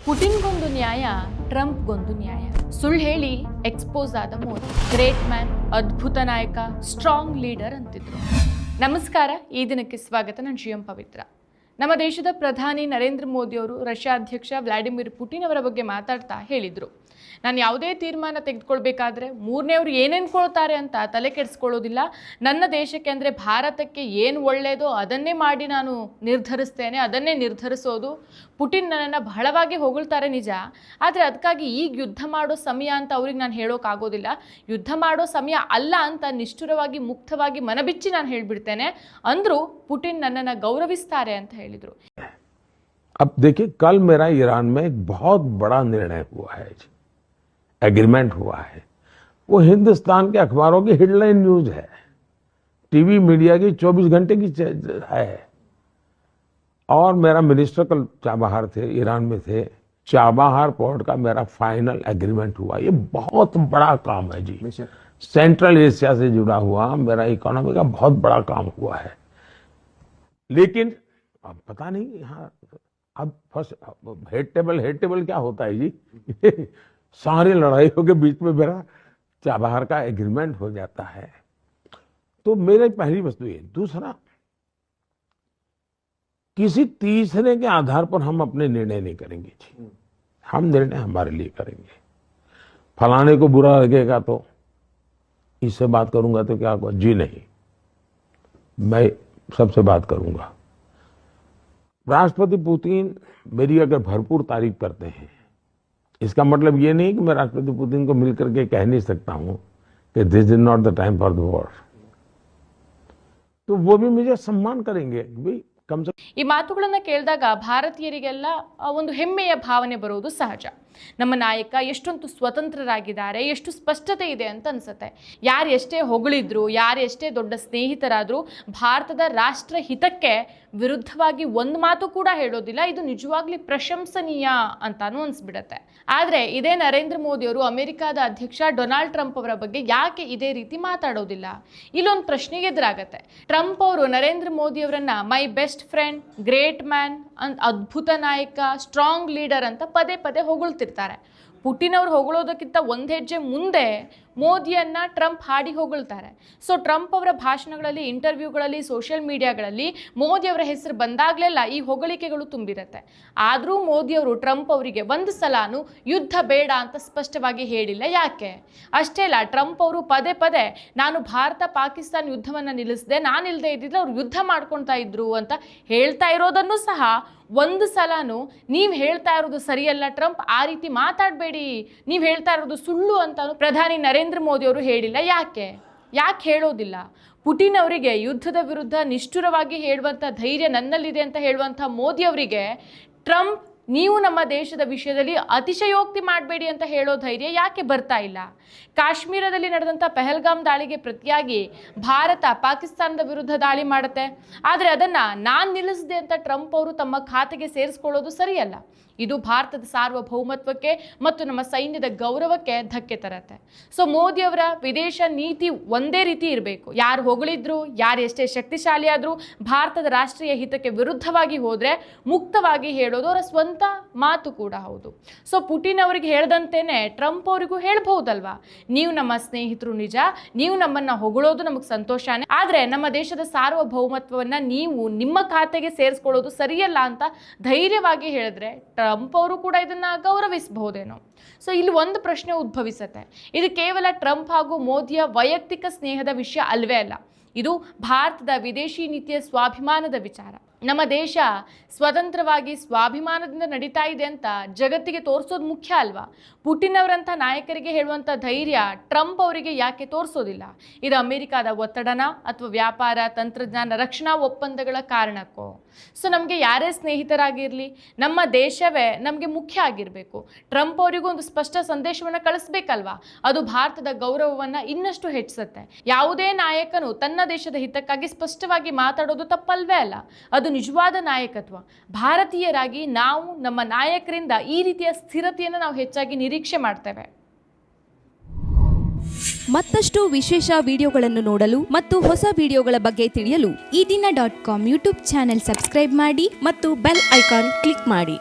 ಪುಟಿನ್ಗೊಂದು ನ್ಯಾಯ, ಟ್ರಂಪ್ಗೊಂದು ನ್ಯಾಯ. ಸುಳ್ಳು ಹೇಳಿ ಎಕ್ಸ್ಪೋಸ್ ಆದ ಮೋದಿ. ಗ್ರೇಟ್ ಮ್ಯಾನ್, ಅದ್ಭುತ ನಾಯಕ, ಸ್ಟ್ರಾಂಗ್ ಲೀಡರ್ ಅಂತಿದ್ರು. ನಮಸ್ಕಾರ, ಈ ದಿನಕ್ಕೆ ಸ್ವಾಗತ. ನಾನು GM ಪವಿತ್ರ. ನಮ್ಮ ದೇಶದ ಪ್ರಧಾನಿ ನರೇಂದ್ರ ಮೋದಿ ಅವರು ರಷ್ಯಾ ಅಧ್ಯಕ್ಷ ವ್ಲಾಡಿಮಿರ್ ಪುಟಿನ್ ಅವರ ಬಗ್ಗೆ ಮಾತಾಡ್ತಾ ಹೇಳಿದರು, ನಾನು ಯಾವುದೇ ತೀರ್ಮಾನ ತೆಗೆದುಕೊಳ್ಬೇಕಾದ್ರೆ ಮೂರನೇವ್ರು ಏನೇನ್ಕೊಳ್ತಾರೆ ಅಂತ ತಲೆ ಕೆಡಿಸ್ಕೊಳ್ಳೋದಿಲ್ಲ. ನನ್ನ ದೇಶಕ್ಕೆ ಅಂದರೆ ಭಾರತಕ್ಕೆ ಏನು ಒಳ್ಳೆಯದೋ ಅದನ್ನೇ ಮಾಡಿ ನಾನು ನಿರ್ಧರಿಸ್ತೇನೆ, ಅದನ್ನೇ ನಿರ್ಧರಿಸೋದು. ಪುಟಿನ್ ನನ್ನನ್ನು ಬಹಳವಾಗಿ ಹೊಗಳ್ತಾರೆ ನಿಜ, ಆದರೆ ಅದಕ್ಕಾಗಿ ಈಗ ಯುದ್ಧ ಮಾಡೋ ಸಮಯ ಅಂತ ಅವ್ರಿಗೆ ನಾನು ಹೇಳೋಕ್ಕಾಗೋದಿಲ್ಲ. ಯುದ್ಧ ಮಾಡೋ ಸಮಯ ಅಲ್ಲ ಅಂತ ನಿಷ್ಠುರವಾಗಿ ಮುಕ್ತವಾಗಿ ಮನಬಿಚ್ಚಿ ನಾನು ಹೇಳಿಬಿಡ್ತೇನೆ ಅಂದರೂ ಪುಟಿನ್ ನನ್ನನ್ನು ಗೌರವಿಸ್ತಾರೆ ಅಂತ ಹೇಳಿದರು. अब देखिए, कल मेरा ईरान में एक बहुत बड़ा निर्णय हुआ है, एग्रीमेंट हुआ है. वो हिंदुस्तान के अखबारों की हेडलाइन न्यूज है, टीवी मीडिया की 24 घंटे की है. और मेरा मिनिस्टर कल चाबहार थे, ईरान में थे. चाबहार पोर्ट का मेरा फाइनल एग्रीमेंट हुआ. ये बहुत बड़ा काम है जी. सेंट्रल एशिया से जुड़ा हुआ मेरा इकोनॉमी का बहुत बड़ा काम हुआ है. लेकिन अब पता नहीं यहाँ अब फर्स्ट हेड टेबल क्या होता है जी. सारी लड़ाइयों के बीच में मेरा चाबहार का एग्रीमेंट हो जाता है. तो मेरी पहली वस्तु ये. दूसरा, किसी तीसरे के आधार पर हम अपने निर्णय नहीं करेंगे जी. हम निर्णय हमारे लिए करेंगे. फलाने को बुरा लगेगा तो इससे बात करूंगा तो क्या होगा जी, नहीं, मैं सबसे बात करूंगा. राष्ट्रपति पुतिन मेरी अगर भरपूर तारीफ करते हैं, इसका मतलब ये नहीं कि मैं राष्ट्रपति पुतिन को मिलकर के कह नहीं सकता हूं कि this is not the time for the war. तो वो भी मुझे सम्मान करेंगे. भाई कम से ಈ ಮಾತುಗಳನ್ನು ಕೇಳಿದಾಗ ಭಾರತೀಯರಿಗೆಲ್ಲ ಒಂದು ಹೆಮ್ಮೆಯ ಭಾವನೆ ಬರುವುದು ಸಹಜ. ನಮ್ಮ ನಾಯಕ ಎಷ್ಟೊಂದು ಸ್ವತಂತ್ರರಾಗಿದ್ದಾರೆ, ಎಷ್ಟು ಸ್ಪಷ್ಟತೆ ಇದೆ ಅಂತ ಅನ್ಸುತ್ತೆ. ಯಾರು ಎಷ್ಟೇ ಹೊಗಳಿದ್ರು, ಯಾರು ಎಷ್ಟೇ ದೊಡ್ಡ ಸ್ನೇಹಿತರಾದರೂ ಭಾರತದ ರಾಷ್ಟ್ರ ಹಿತಕ್ಕೆ ವಿರುದ್ಧವಾಗಿ ಒಂದು ಮಾತು ಕೂಡ ಹೇಳೋದಿಲ್ಲ. ಇದು ನಿಜವಾಗ್ಲೂ ಪ್ರಶಂಸನೀಯ ಅಂತಾನೂ ಅನಿಸ್ಬಿಡತ್ತೆ. ಆದರೆ ಇದೇ ನರೇಂದ್ರ ಮೋದಿಯವರು ಅಮೆರಿಕಾದ ಅಧ್ಯಕ್ಷ ಡೊನಾಲ್ಡ್ ಟ್ರಂಪ್ ಅವರ ಬಗ್ಗೆ ಯಾಕೆ ಇದೇ ರೀತಿ ಮಾತಾಡೋದಿಲ್ಲ? ಇಲ್ಲೊಂದು ಪ್ರಶ್ನೆಗೆ ಎದುರಾಗತ್ತೆ. ಟ್ರಂಪ್ ಅವರು ನರೇಂದ್ರ ಮೋದಿಯವರನ್ನ my best friend, great man, ಅದ್ಭುತ ನಾಯಕ, ಸ್ಟ್ರಾಂಗ್ ಲೀಡರ್ ಅಂತ ಪದೇ ಪದೇ ಹೊಗಳ್ತಿರ್ತಾರೆ. ಪುಟಿನ್ ಅವರು ಹೊಗಳೋದಕ್ಕಿಂತ ಒಂದು ಹೆಜ್ಜೆ ಮುಂದೆ ಮೋದಿಯನ್ನ ಟ್ರಂಪ್ ಹಾಡಿ ಹೊಗಳ್ತಾರೆ. ಸೊ ಟ್ರಂಪ್ ಅವರ ಭಾಷಣಗಳಲ್ಲಿ, ಇಂಟರ್ವ್ಯೂಗಳಲ್ಲಿ, ಸೋಷಿಯಲ್ ಮೀಡಿಯಾಗಳಲ್ಲಿ ಮೋದಿಯವರ ಹೆಸರು ಬಂದಾಗಲೆಲ್ಲ ಈ ಹೊಗಳಿಕೆಗಳು ತುಂಬಿರುತ್ತೆ. ಆದರೂ ಮೋದಿಯವರು ಟ್ರಂಪ್ ಅವರಿಗೆ ಒಂದು ಸಲಾನು ಯುದ್ಧ ಬೇಡ ಅಂತ ಸ್ಪಷ್ಟವಾಗಿ ಹೇಳಿಲ್ಲ. ಯಾಕೆ? ಅಷ್ಟೇ ಅಲ್ಲ, ಟ್ರಂಪ್ ಅವರು ಪದೇ ಪದೇ ನಾನು ಭಾರತ ಪಾಕಿಸ್ತಾನ ಯುದ್ಧವನ್ನು ನಿಲ್ಲಿಸಿದೆ, ನಾನಿಲ್ಲದೆ ಇದ್ದಿದ್ರೆ ಅವ್ರು ಯುದ್ಧ ಮಾಡ್ಕೊಳ್ತಾ ಇದ್ರು ಅಂತ ಹೇಳ್ತಾ ಇರೋದನ್ನು ಸಹ ಒಂದು ಸಲಾನು ನೀವು ಹೇಳ್ತಾ ಇರೋದು ಸರಿಯಲ್ಲ ಟ್ರಂಪ್, ಆ ರೀತಿ ಮಾತಾಡಬೇಡಿ, ನೀವು ಹೇಳ್ತಾ ಇರೋದು ಸುಳ್ಳು ಅಂತ ಪ್ರಧಾನಿ ನರೇಂದ್ರ ಮೋದಿ ಅವರು ಹೇಳಿಲ್ಲ. ಯಾಕೆ ಹೇಳೋದಿಲ್ಲ? ಪುಟಿನ್ ಅವರಿಗೆ ಯುದ್ಧದ ವಿರುದ್ಧ ನಿಷ್ಠುರವಾಗಿ ಹೇಳುವಂಥ ಧೈರ್ಯ ನನ್ನಲ್ಲಿದೆ ಅಂತ ಹೇಳುವಂಥ ಮೋದಿ ಅವರಿಗೆ ಟ್ರಂಪ್ ನೀವು ನಮ್ಮ ದೇಶದ ವಿಷಯದಲ್ಲಿ ಅತಿಶಯೋಕ್ತಿ ಮಾಡಬೇಡಿ ಅಂತ ಹೇಳೋ ಧೈರ್ಯ ಯಾಕೆ ಬರ್ತಾ ಇಲ್ಲ? ಕಾಶ್ಮೀರದಲ್ಲಿ ನಡೆದಂಥ ಪಹಲ್ಗಾಮ್ ದಾಳಿಗೆ ಪ್ರತಿಯಾಗಿ ಭಾರತ ಪಾಕಿಸ್ತಾನದ ವಿರುದ್ಧ ದಾಳಿ ಮಾಡುತ್ತೆ, ಆದರೆ ಅದನ್ನು ನಾನು ನಿಲ್ಲಿಸಿದೆ ಅಂತ ಟ್ರಂಪ್ ಅವರು ತಮ್ಮ ಖಾತೆಗೆ ಸೇರಿಸ್ಕೊಳ್ಳೋದು ಸರಿಯಲ್ಲ. ಇದು ಭಾರತದ ಸಾರ್ವಭೌಮತ್ವಕ್ಕೆ ಮತ್ತು ನಮ್ಮ ಸೈನ್ಯದ ಗೌರವಕ್ಕೆ ಧಕ್ಕೆ ತರತ್ತೆ. ಸೊ ಮೋದಿಯವರ ವಿದೇಶ ನೀತಿ ಒಂದೇ ರೀತಿ ಇರಬೇಕು. ಯಾರು ಹೊಗಳಿದ್ರು, ಯಾರು ಎಷ್ಟೇ ಶಕ್ತಿಶಾಲಿ ಆದರೂ ಭಾರತದ ರಾಷ್ಟ್ರೀಯ ಹಿತಕ್ಕೆ ವಿರುದ್ಧವಾಗಿ ಹೋದರೆ ಮುಕ್ತವಾಗಿ ಹೇಳೋದು ಅವರ ಸ್ವಂತ ಮಾತು ಕೂಡ ಹೌದು. ಸೊ ಪುಟಿನ್ ಅವರಿಗೆ ಹೇಳ್ದಂತೆಯೇ ಟ್ರಂಪ್ ಅವರಿಗೂ ಹೇಳ್ಬಹುದಲ್ವಾ, ನೀವು ನಮ್ಮ ಸ್ನೇಹಿತರು ನಿಜ, ನೀವು ನಮ್ಮನ್ನು ಹೊಗಳೋದು ನಮಗೆ ಸಂತೋಷನೇ, ಆದರೆ ನಮ್ಮ ದೇಶದ ಸಾರ್ವಭೌಮತ್ವವನ್ನು ನೀವು ನಿಮ್ಮ ಖಾತೆಗೆ ಸೇರಿಸ್ಕೊಳ್ಳೋದು ಸರಿಯಲ್ಲ ಅಂತ ಧೈರ್ಯವಾಗಿ ಹೇಳಿದ್ರೆ ಟ್ರಂಪ್ ಅವರು ಕೂಡ ಇದನ್ನ ಗೌರವಿಸಬಹುದೇನೋ. ಸೊ ಇಲ್ಲಿ ಒಂದು ಪ್ರಶ್ನೆ ಉದ್ಭವಿಸುತ್ತೆ. ಇದು ಕೇವಲ ಟ್ರಂಪ್ ಹಾಗೂ ಮೋದಿಯ ವೈಯಕ್ತಿಕ ಸ್ನೇಹದ ವಿಷಯ ಅಲ್ವೇ ಅಲ್ಲ, ಇದು ಭಾರತದ ವಿದೇಶಿ ನೀತಿಯ ಸ್ವಾಭಿಮಾನದ ವಿಚಾರ. ನಮ್ಮ ದೇಶ ಸ್ವತಂತ್ರವಾಗಿ ಸ್ವಾಭಿಮಾನದಿಂದ ನಡೀತಾ ಇದೆ ಅಂತ ಜಗತ್ತಿಗೆ ತೋರಿಸೋದು ಮುಖ್ಯ ಅಲ್ವಾ? ಪುಟಿನ್ ಅವರಂಥ ನಾಯಕರಿಗೆ ಹೇಳುವಂಥ ಧೈರ್ಯ ಟ್ರಂಪ್ ಅವರಿಗೆ ಯಾಕೆ ತೋರಿಸೋದಿಲ್ಲ? ಇದು ಅಮೆರಿಕಾದ ಒತ್ತಡನ ಅಥವಾ ವ್ಯಾಪಾರ, ತಂತ್ರಜ್ಞಾನ, ರಕ್ಷಣಾ ಒಪ್ಪಂದಗಳ ಕಾರಣಕ್ಕೋ? ಸೊ ನಮಗೆ ಯಾರೇ ಸ್ನೇಹಿತರಾಗಿರಲಿ ನಮ್ಮ ದೇಶವೇ ನಮಗೆ ಮುಖ್ಯ ಆಗಿರಬೇಕು. ಟ್ರಂಪ್ ಅವರಿಗೂ ಒಂದು ಸ್ಪಷ್ಟ ಸಂದೇಶವನ್ನು ಕಳಿಸ್ಬೇಕಲ್ವಾ? ಅದು ಭಾರತದ ಗೌರವವನ್ನು ಇನ್ನಷ್ಟು ಹೆಚ್ಚಿಸುತ್ತೆ. ಯಾವುದೇ ನಾಯಕನು ತನ್ನ ದೇಶದ ಹಿತಕ್ಕಾಗಿ ಸ್ಪಷ್ಟವಾಗಿ ಮಾತಾಡೋದು ತಪ್ಪಲ್ವೇ ಅಲ್ಲ, ಅದು ನಿಜವಾದ ನಾಯಕತ್ವ. ಭಾರತೀಯರಾಗಿ ನಾವು ನಮ್ಮ ನಾಯಕರಿಂದ ಈ ರೀತಿಯ ಸ್ಥಿರತೆಯನ್ನು ನಾವು ಹೆಚ್ಚಾಗಿ ನಿರೀಕ್ಷೆ ಮಾಡ್ತೇವೆ. ಮತ್ತಷ್ಟು ವಿಶೇಷ ವಿಡಿಯೋಗಳನ್ನು ನೋಡಲು ಮತ್ತು ಹೊಸ ವಿಡಿಯೋಗಳ ಬಗ್ಗೆ ತಿಳಿಯಲು EDina.com ಯೂಟ್ಯೂಬ್ ಚಾನೆಲ್ ಸಬ್ಸ್ಕ್ರೈಬ್ ಮಾಡಿ ಮತ್ತು ಬೆಲ್ ಐಕಾನ್ ಕ್ಲಿಕ್ ಮಾಡಿ.